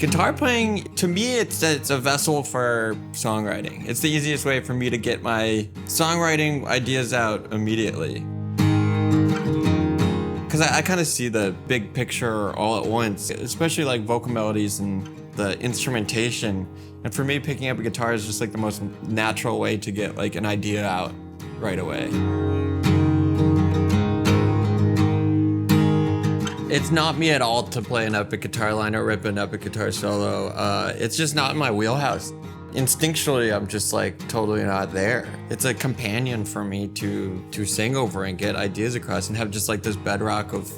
Guitar playing, to me, it's a vessel for songwriting. It's the easiest way for me to get my songwriting ideas out immediately. Because I kind of see the big picture all at once, especially like vocal melodies and the instrumentation. And for me, picking up a guitar is just like the most natural way to get like an idea out right away. It's not me at all to play an epic guitar line or rip an epic guitar solo. It's just not in my wheelhouse. Instinctually, I'm just like totally not there. It's a companion for me to sing over and get ideas across and have just like this bedrock of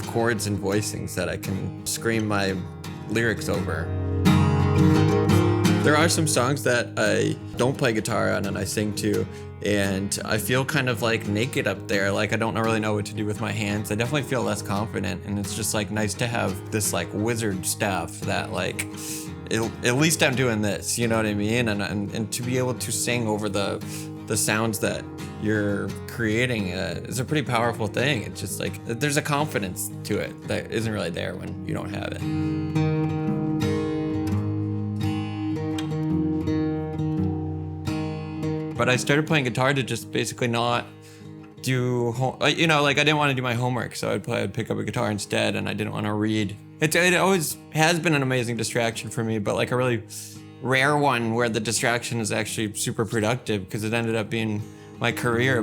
chords and voicings that I can scream my lyrics over. There are some songs that I don't play guitar on and I sing to, and I feel kind of like naked up there. Like I don't really know what to do with my hands. I definitely feel less confident, and it's just like nice to have this like wizard staff that like, at least I'm doing this, you know what I mean? And to be able to sing over the sounds that you're creating is a pretty powerful thing. It's just like, there's a confidence to it that isn't really there when you don't have it. But I started playing guitar to just basically not do, you know, like I didn't want to do my homework, so I'd pick up a guitar instead, and I didn't want to read. It always has been an amazing distraction for me, but like a really rare one where the distraction is actually super productive because it ended up being my career.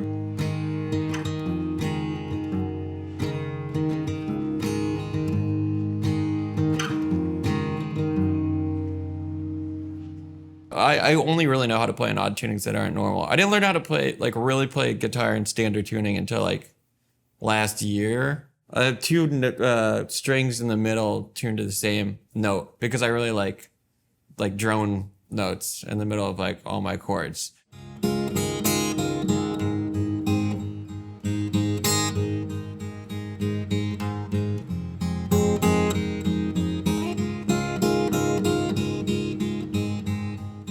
I only really know how to play in odd tunings that aren't normal. I didn't learn how to play, like really play guitar in standard tuning until like last year. I have two strings in the middle tuned to the same note because I really like drone notes in the middle of like all my chords.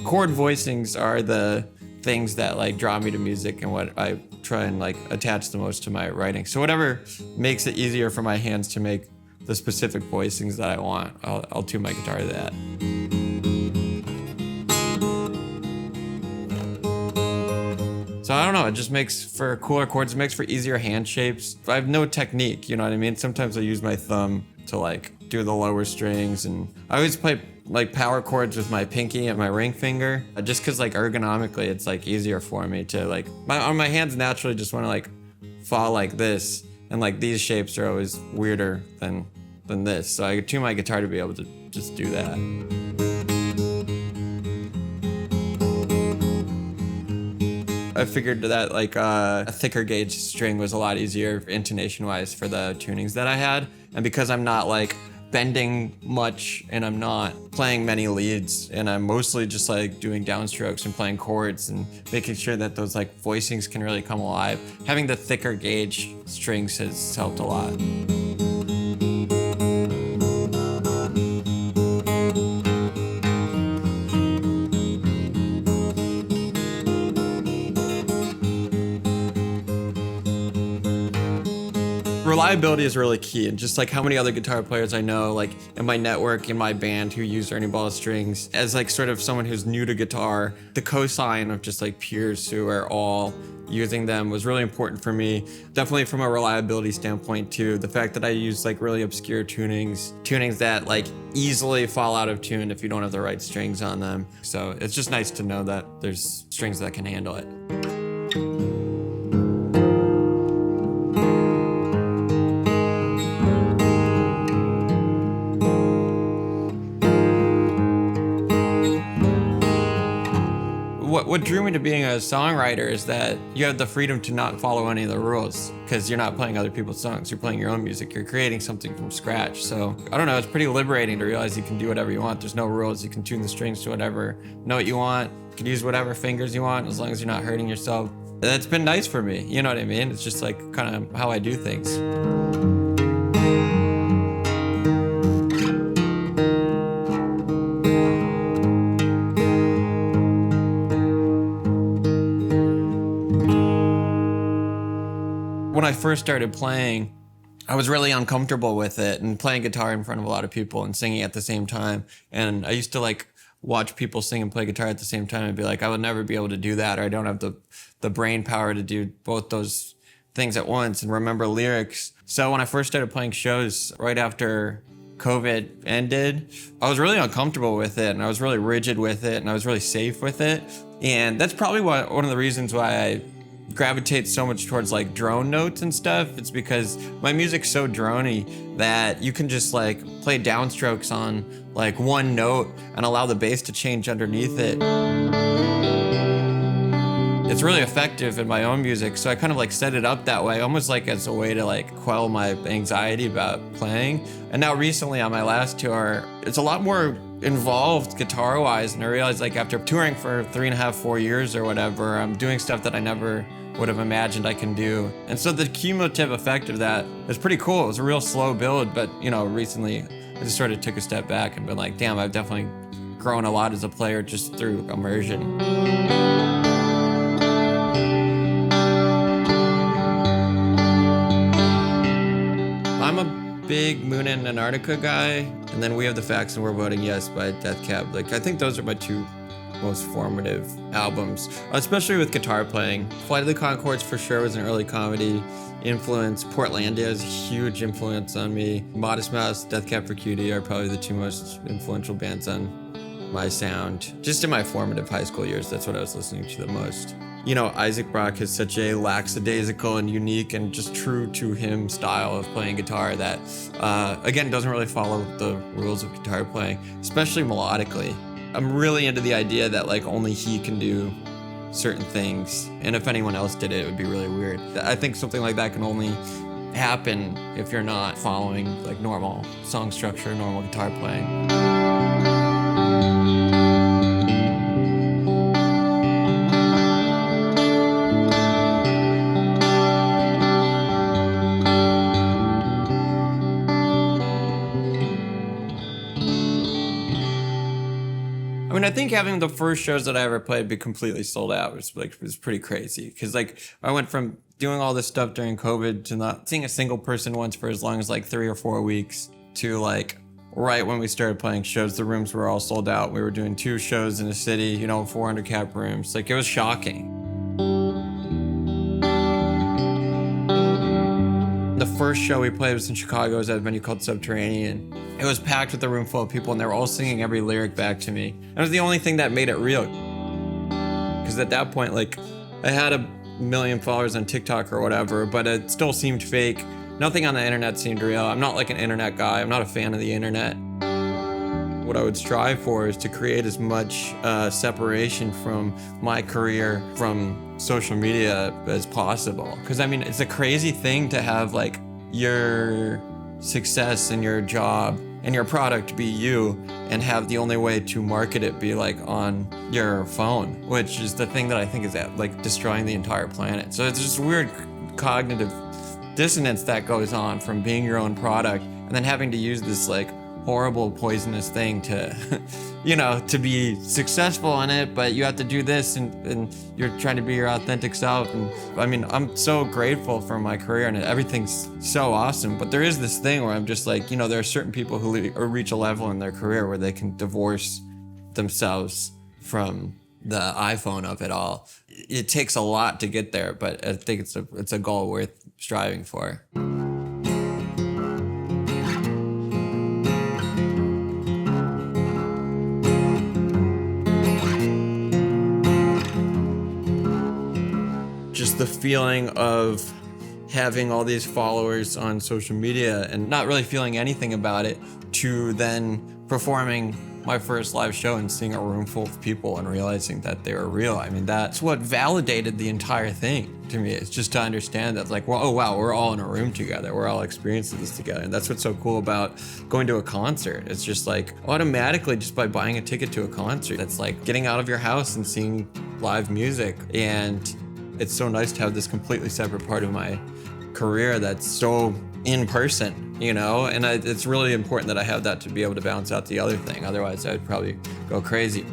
Chord voicings are the things that like draw me to music and what I try and like attach the most to my writing. So whatever makes it easier for my hands to make the specific voicings that I want, I'll tune my guitar to that. So I don't know, it just makes for cooler chords, it makes for easier hand shapes. I have no technique, you know what I mean? Sometimes I use my thumb to like do the lower strings, and I always play like power chords with my pinky and my ring finger, just cause like ergonomically it's like easier for me to like, my hands naturally just wanna like fall like this, and like these shapes are always weirder than this. So I tune my guitar to be able to just do that. I figured that like a thicker gauge string was a lot easier intonation-wise for the tunings that I had. And because I'm not like bending much and I'm not playing many leads and I'm mostly just like doing downstrokes and playing chords and making sure that those like voicings can really come alive, having the thicker gauge strings has helped a lot. Reliability is really key, and just like how many other guitar players I know, like in my network, in my band, who use Ernie Ball strings, as like sort of someone who's new to guitar, the cosign of just like peers who are all using them was really important for me. Definitely from a reliability standpoint too, the fact that I use like really obscure tunings that like easily fall out of tune if you don't have the right strings on them. So it's just nice to know that there's strings that can handle it. What drew me to being a songwriter is that you have the freedom to not follow any of the rules because you're not playing other people's songs, you're playing your own music, you're creating something from scratch. So I don't know, it's pretty liberating to realize you can do whatever you want. There's no rules, you can tune the strings to whatever note you want, you can use whatever fingers you want as long as you're not hurting yourself. And it's been nice for me, you know what I mean? It's just like kind of how I do things. When I first started playing, I was really uncomfortable with it and playing guitar in front of a lot of people and singing at the same time. And I used to like watch people sing and play guitar at the same time and be like, I would never be able to do that, or I don't have the brain power to do both those things at once and remember lyrics. So when I first started playing shows right after COVID ended, I was really uncomfortable with it, and I was really rigid with it, and I was really safe with it. And that's probably one of the reasons why I gravitate so much towards like drone notes and stuff. It's because my music's so droney that you can just like play downstrokes on like one note and allow the bass to change underneath it. It's really effective in my own music, so I kind of like set it up that way, almost like as a way to like quell my anxiety about playing. And now recently on my last tour, it's a lot more involved guitar-wise, and I realized like after touring for 3.5, 4 years or whatever, I'm doing stuff that I never would have imagined I can do. And so the cumulative effect of that is pretty cool. It was a real slow build, but you know, recently I just sort of took a step back and been like, damn, I've definitely grown a lot as a player just through immersion. I'm a big Moon and Antarctica guy, and then We Have the Facts and We're Voting Yes by Death Cab. Like, I think those are my two most formative albums, especially with guitar playing. Flight of the Conchords for sure was an early comedy influence. Portlandia is a huge influence on me. Modest Mouse, Death Cab for Cutie are probably the two most influential bands on my sound. Just in my formative high school years, that's what I was listening to the most. You know, Isaac Brock has such a lackadaisical and unique and just true to him style of playing guitar that, again, doesn't really follow the rules of guitar playing, especially melodically. I'm really into the idea that like only he can do certain things, and if anyone else did it, it would be really weird. I think something like that can only happen if you're not following like normal song structure, normal guitar playing. I mean, I think having the first shows that I ever played be completely sold out was pretty crazy. Because like I went from doing all this stuff during COVID to not seeing a single person once for as long as like 3 or 4 weeks to like right when we started playing shows, the rooms were all sold out. We were doing 2 shows in a city, you know, 400 cap rooms. Like it was shocking. The first show we played was in Chicago. It was at a venue called Subterranean. It was packed with a room full of people, and they were all singing every lyric back to me. It was the only thing that made it real. Because at that point, like, I had 1 million followers on TikTok or whatever, but it still seemed fake. Nothing on the internet seemed real. I'm not like an internet guy. I'm not a fan of the internet. What I would strive for is to create as much separation from my career from social media as possible. Because I mean, it's a crazy thing to have like your success in your job and your product be you, and have the only way to market it be like on your phone, which is the thing that I think is like destroying the entire planet. So it's just weird cognitive dissonance that goes on from being your own product and then having to use this like horrible poisonous thing to you know, to be successful in it, but you have to do this and you're trying to be your authentic self. And I mean, I'm so grateful for my career and everything's so awesome, but there is this thing where I'm just like, you know, there are certain people who reach a level in their career where they can divorce themselves from the iPhone of it all. It takes a lot to get there, but I think it's a goal worth striving for. Just the feeling of having all these followers on social media and not really feeling anything about it, to then performing my first live show and seeing a room full of people and realizing that they were real. I mean, that's what validated the entire thing to me. It's just to understand that like, well, oh wow, we're all in a room together. We're all experiencing this together. And that's what's so cool about going to a concert. It's just like automatically just by buying a ticket to a concert, it's like getting out of your house and seeing live music. And it's so nice to have this completely separate part of my career that's so in person, you know? And it's really important that I have that to be able to balance out the other thing. Otherwise, I would probably go crazy.